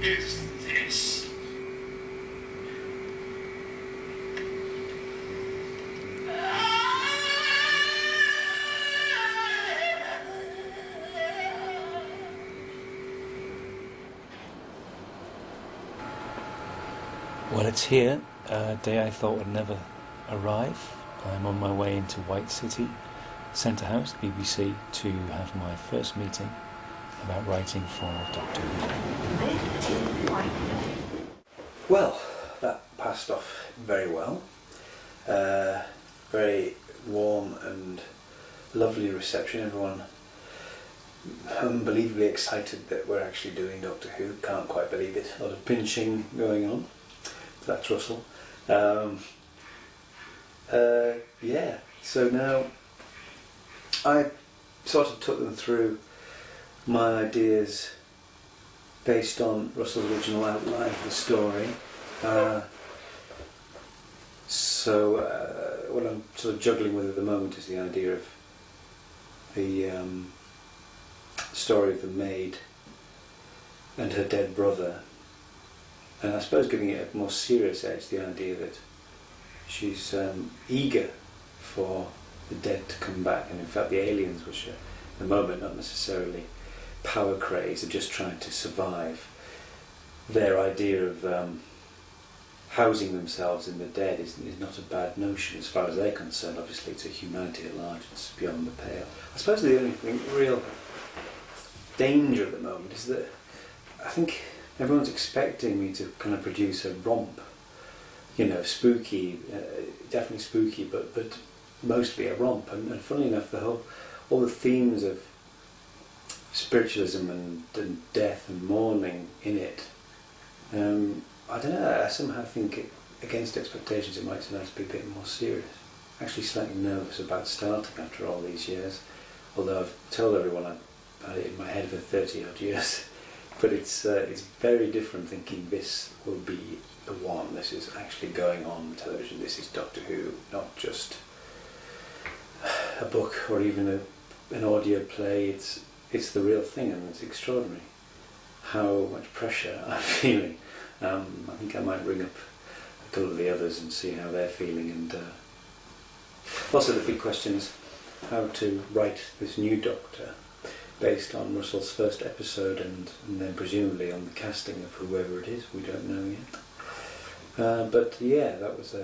is this? Well, it's here, a day I thought would never arrive. I'm on my way into White City, Centre House, BBC, to have my first meeting about writing for Doctor Who. Well, that passed off very well. Very warm and lovely reception. Everyone unbelievably excited that we're actually doing Doctor Who. Can't quite believe it. A lot of pinching going on. That's Russell. Yeah, so now I sort of took them through my ideas based on Russell's original outline of the story. What I'm sort of juggling with at the moment is the idea of the story of the maid and her dead brother. And I suppose giving it a more serious edge, the idea that she's eager for the dead to come back, and in fact the aliens, which are at the moment not necessarily power crazed, are just trying to survive. Their idea of housing themselves in the dead is not a bad notion as far as they're concerned. Obviously to humanity at large it's beyond the pale. I suppose the only real danger at the moment is that I think everyone's expecting me to kind of produce a romp, you know, spooky, definitely spooky, but mostly a romp. And funnily enough, all the themes of spiritualism and death and mourning in it, I don't know, I somehow think against expectations it might turn out to be a bit more serious. Actually slightly nervous about starting after all these years, although I've told everyone I've had it in my head for 30 odd years. But it's very different thinking this will be the one, this is actually going on television, this is Doctor Who, not just a book or even an audio play. It's the real thing, and it's extraordinary how much pressure I'm feeling. I think I might ring up a couple of the others and see how they're feeling, and also the big question is how to write this new Doctor based on Russell's first episode and then presumably on the casting of whoever it is. We don't know yet. But yeah, that was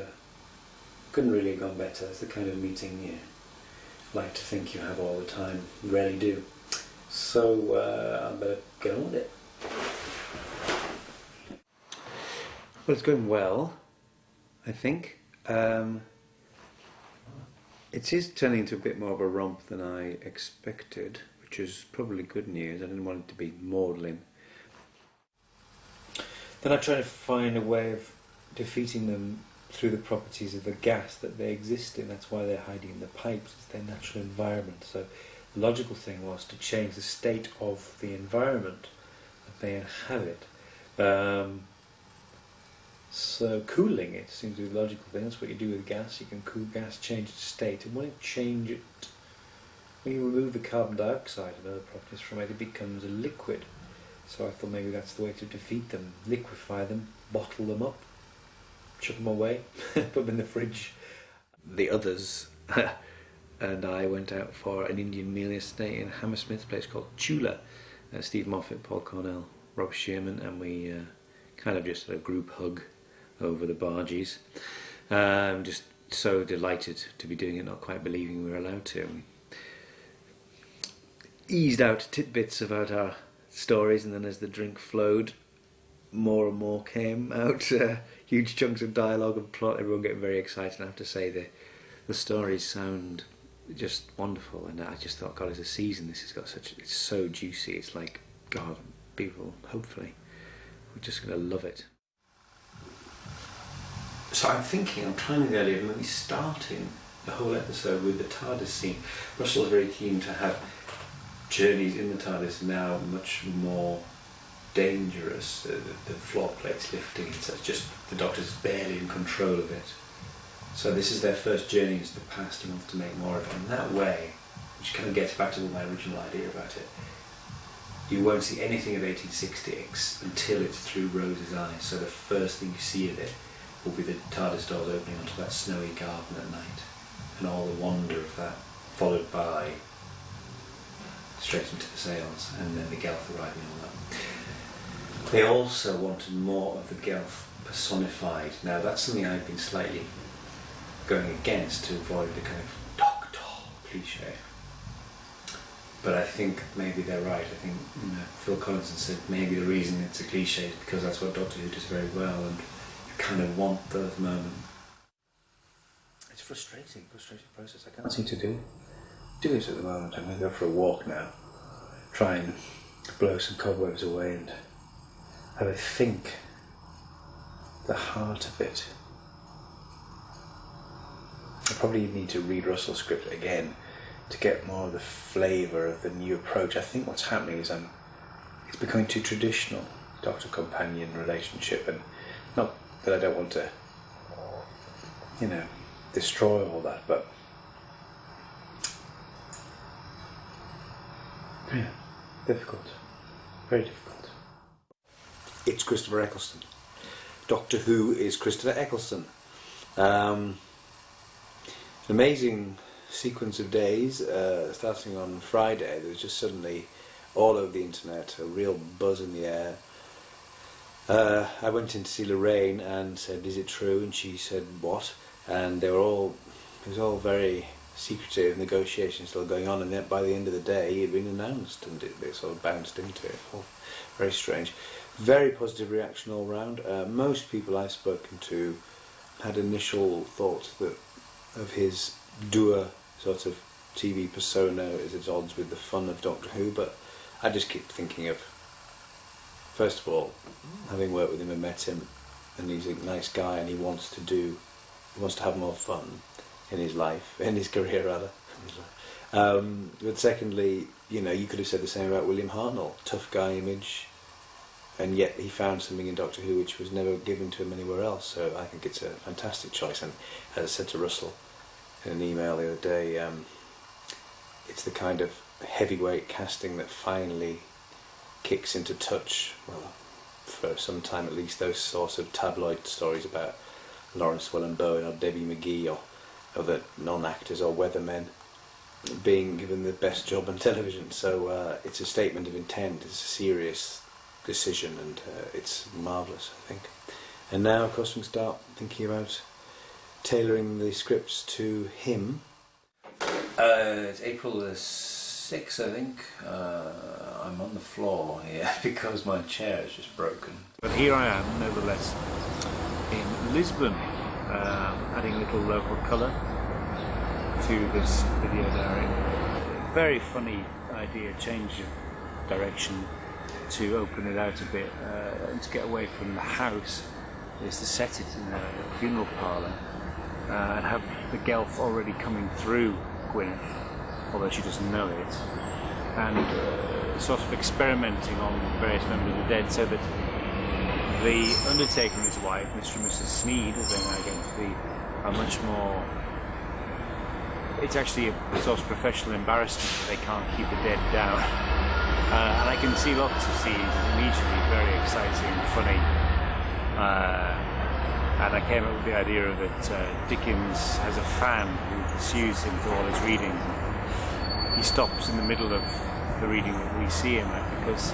couldn't really have gone better. It's the kind of meeting you like to think you have all the time, rarely do. So I better get on with it. Well, it's going well, I think. It is turning into a bit more of a romp than I expected, which is probably good news. I didn't want it to be maudlin. Then I try to find a way of defeating them through the properties of the gas that they exist in. That's why they're hiding in the pipes. It's their natural environment. So the logical thing was to change the state of the environment that they inhabit. So cooling it seems to be the logical thing. That's what you do with gas. You can cool gas, change its state, and when you change it, when you remove the carbon dioxide and other properties from it, it becomes a liquid. So I thought maybe that's the way to defeat them. Liquefy them, bottle them up, chuck them away, put them in the fridge. The others and I went out for an Indian meal yesterday in Hammersmith, a place called Chula. Steve Moffat, Paul Cornell, Rob Shearman, and we kind of just had a group hug over the barges. Just so delighted to be doing it, not quite believing we were allowed to. Eased out tidbits about our stories, and then as the drink flowed, more and more came out. Huge chunks of dialogue and plot, everyone getting very excited. I have to say the stories sound just wonderful, and I just thought, God, as a season this has got it's so juicy. It's like, God, people hopefully we're just going to love it. So I'm trying the idea of maybe starting the whole episode with the TARDIS scene. Russell's very keen to have journeys in the TARDIS now much more dangerous. The floor plate's lifting, so it's just the Doctor's barely in control of it. So this is their first journey into the past. He wants to make more of it. In that way, which kind of gets back to my original idea about it, you won't see anything of 1860 until it's through Rose's eyes. So the first thing you see of it will be the TARDIS doors opening onto that snowy garden at night, and all the wonder of that, followed by straight into the seance, and then the Gelf arriving and all that. They also wanted more of the Gelf personified. Now that's something I've been slightly going against to avoid the kind of doctor cliche. But I think maybe they're right. I think Phil Collinson said maybe the reason it's a cliche is because that's what Doctor Who does very well, and you kind of want those moments. It's frustrating process. I can't seem to do it at the moment. I'm going to go for a walk now, try and blow some cobwebs away and have a think. The heart of it. I probably need to read Russell's script again to get more of the flavour of the new approach. I think what's happening is it's becoming too traditional, doctor-companion relationship, and not that I don't want to, destroy all that, but yeah, difficult, very difficult. It's Christopher Eccleston. Doctor Who is Christopher Eccleston. An amazing sequence of days, starting on Friday. There was just suddenly all over the internet a real buzz in the air. I went in to see Lorraine and said, "Is it true?" And she said, "What?" And it was all very secretive, negotiations still going on, and then by the end of the day it had been announced, and they sort of bounced into it. Oh, very strange. Very positive reaction all round. Most people I've spoken to had initial thoughts of his doer sort of TV persona is at odds with the fun of Doctor Who, but I just keep thinking of, first of all, having worked with him and met him, and he's a nice guy, and he wants to have more fun in his life, in his career rather. But secondly, you could have said the same about William Hartnell, tough guy image, and yet he found something in Doctor Who which was never given to him anywhere else. So I think it's a fantastic choice. And as I said to Russell in an email the other day, it's the kind of heavyweight casting that finally kicks into touch, well, for some time at least, those sorts of tabloid stories about Lawrence Welland-Bowen or Debbie McGee or other non-actors or weathermen being given the best job on television. So it's a statement of intent, it's a serious decision, and it's marvellous, I think. And now, of course, we can start thinking about tailoring the scripts to him. It's April the 6th, I think. I'm on the floor here because my chair is just broken. But here I am, nevertheless, in Lisbon, adding a little local colour to this video diary. Very funny idea, change of direction to open it out a bit and to get away from the house, is to set it in a funeral parlour and have the Gelf already coming through Gwyneth, although she doesn't know it, and sort of experimenting on various members of the dead, so that the Undertaker and his wife, Mr. and Mrs. Sneed, as they're now going to be, are much more. It's actually a sort of professional embarrassment that they can't keep the dead down. And I can see lots of scenes immediately very exciting and funny. And I came up with the idea of that Dickens has a fan who pursues him through all his readings. He stops in the middle of the reading that we see him at, because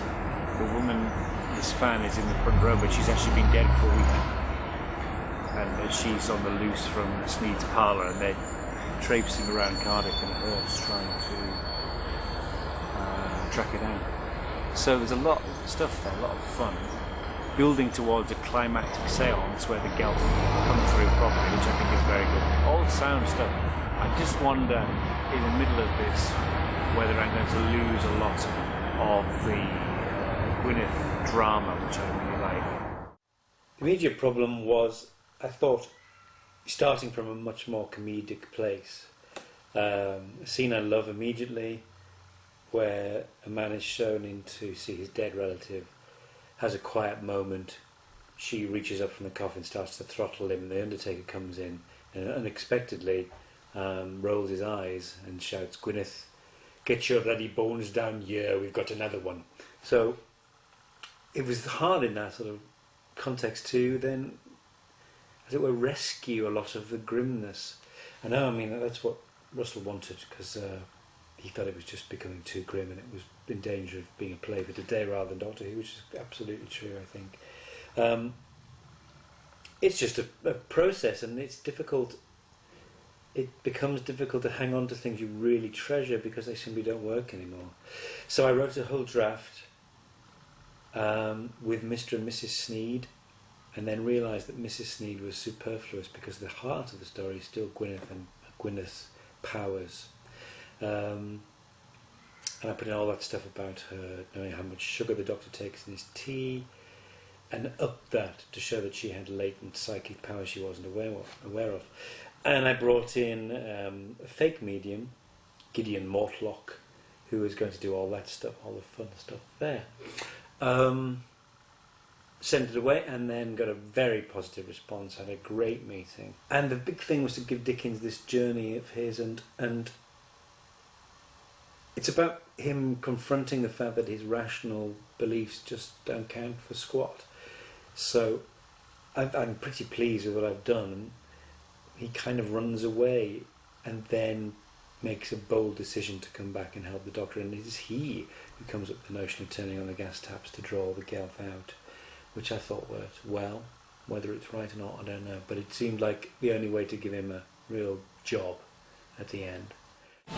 the woman, this fan, is in the front row, but she's actually been dead for a week. And she's on the loose from Sneed's parlour, and they're traipsing around Cardiff in a hearse trying to track it down. So there's a lot of stuff there, a lot of fun, building towards a climactic seance where the Gelf come through properly, which I think is very good. All sound stuff. I just wonder, in the middle of this, whether I'm going to lose a lot of the Gwyneth drama, which I really like. The immediate problem was, I thought, starting from a much more comedic place. A scene I love immediately, where a man is shown in to see his dead relative, has a quiet moment, she reaches up from the coffin, starts to throttle him, and the Undertaker comes in and unexpectedly rolls his eyes and shouts, "Gwyneth, get your bloody bones down here, we've got another one." So it was hard in that sort of context to then, as it were, rescue a lot of the grimness. I know, I mean, that's what Russell wanted, because he thought it was just becoming too grim and it was in danger of being a play for today rather than Doctor Who, which is absolutely true, I think. It's just a process, and it's difficult. It becomes difficult to hang on to things you really treasure because they simply don't work anymore. So I wrote a whole draft with Mr. and Mrs. Sneed, and then realised that Mrs. Sneed was superfluous because the heart of the story is still Gwyneth and Gwyneth's powers. And I put in all that stuff about her knowing how much sugar the Doctor takes in his tea, and upped that to show that she had latent psychic powers she wasn't aware of. And I brought in a fake medium, Gideon Mortlock, who was going to do all that stuff, all the fun stuff there. Sent it away and then got a very positive response, had a great meeting. And the big thing was to give Dickens this journey of his, and it's about him confronting the fact that his rational beliefs just don't count for squat. So I'm pretty pleased with what I've done. He kind of runs away and then makes a bold decision to come back and help the Doctor, and it is he who comes up with the notion of turning on the gas taps to draw the Gelth out, which I thought worked well. Whether it's right or not, I don't know, but it seemed like the only way to give him a real job at the end.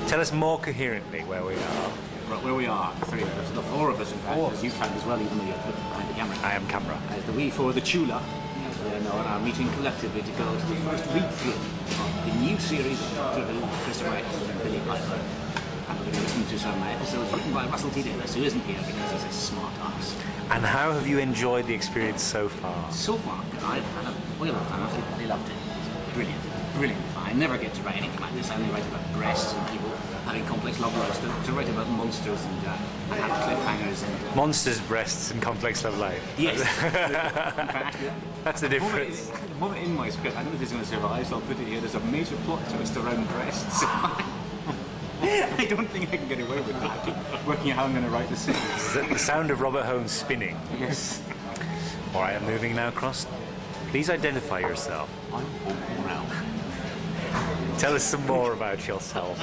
Tell us more coherently where we are. Right, where we are, the three of us, the four of us in fact, as you found as well, even though you're behind the camera. I am camera. As the we four, the Chula, and are meeting collectively to go to the first read-through of the new series of Doctor Who, Christopher Eccleston and Billy Piper. And we're going to listen to some episodes written by Russell T Davies, who isn't here because he's a smart ass. And how have you enjoyed the experience so far? So far, I've had a whale of time. I absolutely loved it. It's brilliant. Brilliant. I never get to write anything like this. I only write about breasts and people having complex love lives. To write about monsters and cliffhangers and monsters, breasts, and complex love life. Yes. In fact, that's the difference. The moment in my script, I don't know if it's going to survive, so I'll put it here. There's a major plot twist around breasts. I don't think I can get away with that. Working out how I'm going to write the scene. The sound of Robert Holmes spinning. Yes. All right, I'm moving now across. Please identify yourself. I'm Paul Morrell. Tell us some more about yourself.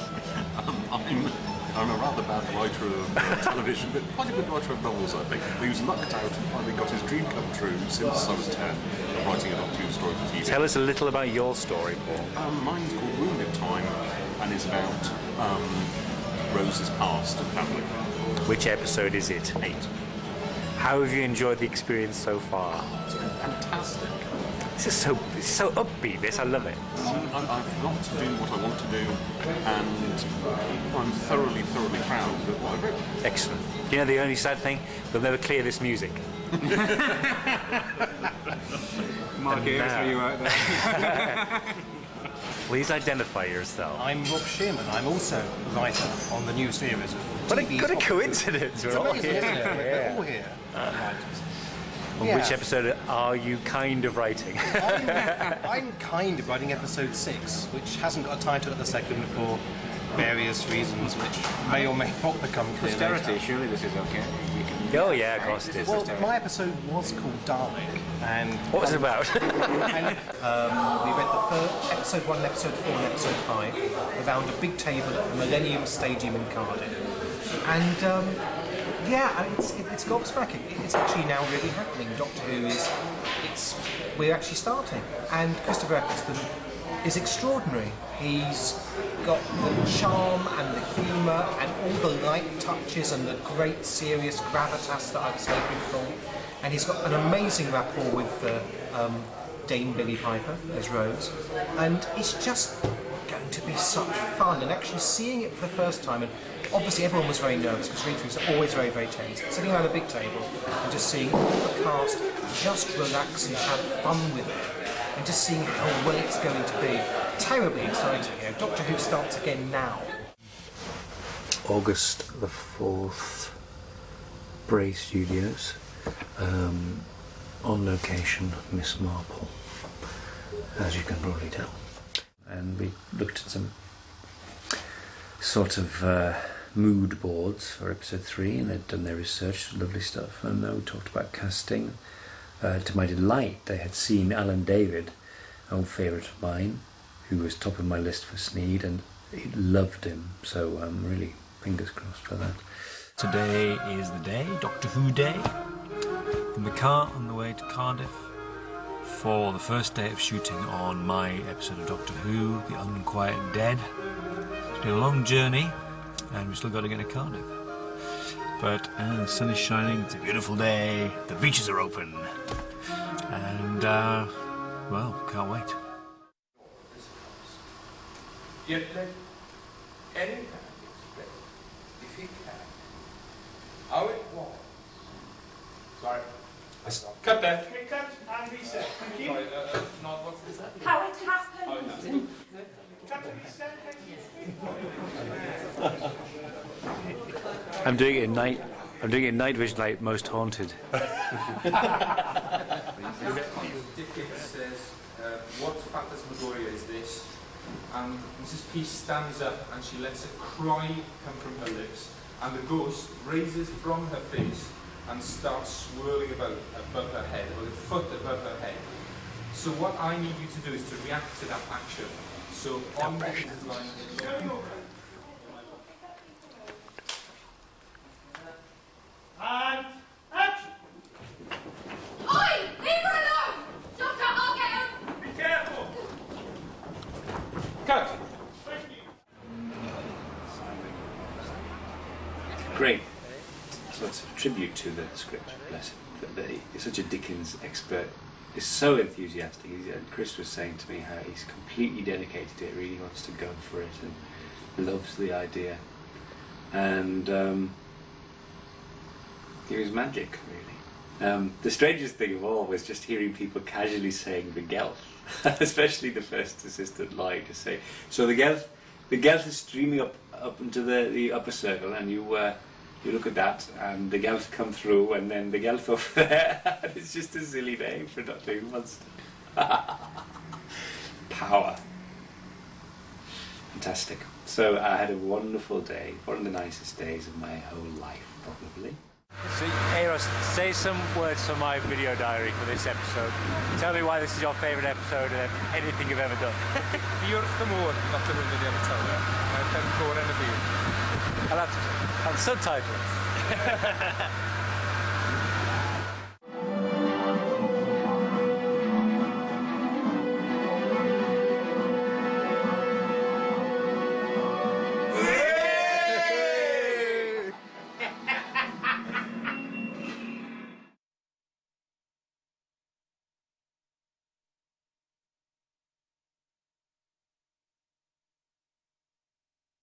I'm a rather bad writer of television, but quite a good writer of novels, I think. Who's lucked out and finally got his dream come true since I was 10, of writing a Doctor Who story for TV. Tell us a little about your story, Paul. Mine's called Wounded Time, and is about Rose's past and family. Which episode is it? 8. How have you enjoyed the experience so far? It's been fantastic. This is so upbeat, this, I love it. I've got to do what I want to do, and I'm thoroughly proud of what I've written. Excellent. You know the only sad thing? We'll never clear this music. Mark, here's where you out there. Please identify yourself. I'm Rob Shearman. I'm also a writer on the new series of What a TV good Doctor Who. coincidence. We're all Amazing, here. isn't it? Yeah. We're all here. Writers. On which episode are you kind of writing? I'm kind of writing episode 6, which hasn't got a title at the second for various reasons, which may or may not become clear Posterity, later. surely this is okay. Oh yeah, of course it is. Well, my episode was called Dalek, and What was it about? and, we read the episode 1, episode 4, and episode 5 around a big table at the Millennium Stadium in Cardiff, and it's gobsmacking. It's actually now really happening. Doctor Who we're actually starting, and Christopher Eccleston is extraordinary. He's got the charm and the humour and all the light touches and the great serious gravitas that I was hoping for, and he's got an amazing rapport with Dame Billy Piper as Rose, and it's just going to be such fun. And actually seeing it for the first time, and obviously everyone was very nervous because read-throughs are always very, very tense. Sitting around a big table and just seeing all the cast just relax and have fun with it, and just seeing how well it's going to be. Terribly exciting. You know, Doctor Who starts again now. August the 4th, Bray Studios, on location, Miss Marple, as you can probably tell. And we looked at some sort of mood boards for episode 3, and they'd done their research, lovely stuff, and we talked about casting. To my delight, they had seen Alan David, an old favourite of mine, who was top of my list for Sneed, and he loved him, so really fingers crossed for that. Today is the day, Doctor Who Day. In the car on the way to Cardiff for the first day of shooting on my episode of Doctor Who, The Unquiet Dead. It's been a long journey, and we've still got to get to Cardiff. But the sun is shining, it's a beautiful day, the beaches are open, and, well, can't wait. Yet let any man explain, if he can, how it was. Sorry. Cut that. Cut and reset. Thank you. Sorry, not what's this? How it happened. Oh, no. Cut and reset. I'm doing it in night. I'm doing it in night vision, like Most Haunted. Dickens says, "What phantasmagoria is this?" And Mrs. Peace stands up and she lets a cry come from her lips, and the ghost raises from her face and starts swirling about above her head, or a foot above her head. So what I need you to do is to react to that action. So on Dickens' line, and action! Oi! Leave her alone! Stop her, I'll get her! Be careful! Cut! Great. So it's a tribute to the script, bless him. He's such a Dickens expert. He's so enthusiastic. Chris was saying to me how he's completely dedicated to it, really wants to go for it and loves the idea. And it was magic, really. The strangest thing of all was just hearing people casually saying the Gelf, especially the first assistant line to say, so the Gelf is streaming up into the upper circle, and you look at that, and the Gelf come through, and then the Gelf over there. It's just a silly name for Doctor Who monster. Power. Fantastic. So I had a wonderful day, one of the nicest days of my whole life, probably. So, Eros, say some words for my video diary for this episode. Tell me why this is your favourite episode of anything you've ever done. Fi wrth fy modd Doctor Who wedi am y tyler. Mae'n pen gorau yn y byd. I'll subtitle it.